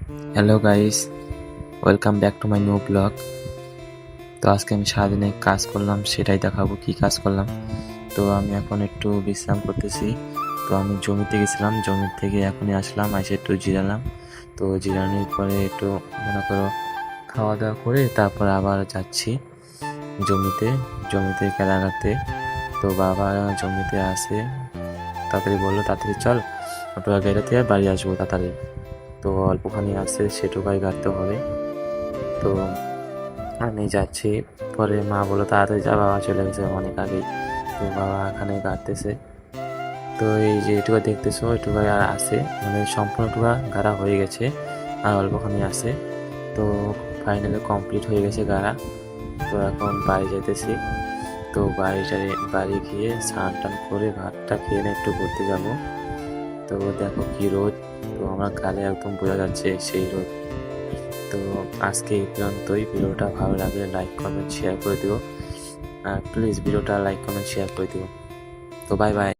Hello guys, welcome back to my new blog. তো আজকে আমি সারাদিনে কাজ করলাম, সেটাই দেখাবো কি কাজ করলাম। তো আমি এখন একটু বিশ্রাম করতেছি। তো আমি জমিতে গেছিলাম, জমি থেকে এখনই আসলাম, এসে একটু জিরালাম। তো জিরানোর পরে একটু মনে করো খাওয়া দাওয়া করে তারপর আবার যাচ্ছি জমিতে জমিতে কেলা কাটতে। তো বাবা জমিতে আসে, তাড়াতাড়ি বললো তাড়াতাড়ি চল, টোকা গাড়িতে বাড়ি আসবো তাড়াতাড়ি। তো অল্পখানি আছে সেটুকাই কাটতে হবে। তো আমি যাচ্ছি, পরে মা বললো তাড়াতাড়ি যা, বাবা চলে গেছে অনেক আগেই। তো বাবা এখানে গাড়তেছে। তো এই যে এটুকু দেখতেছো, এটুকু আর আছে, মানে সম্পূর্ণটুকু গাড়া হয়ে গেছে, আর অল্পখানি আছে। তো ফাইনালি কমপ্লিট হয়ে গেছে গাড়া। তো এখন বাড়ি যেতেছি। তো বাড়ি গিয়ে স্নান টান করে ভাতটা খেয়ে একটু ঘুরতে যাব। তো দেখো কি রোদ, তো আমার গালে একদম বোঝা যাচ্ছে সেই রোদ। তো আজকে এই পর্যন্তই। ভিডিওটা ভালো লাগলে লাইক কমেন্ট শেয়ার করে দিও, আর প্লিজ ভিডিওটা লাইক কমেন্ট শেয়ার করে দিও। তো বাই বাই।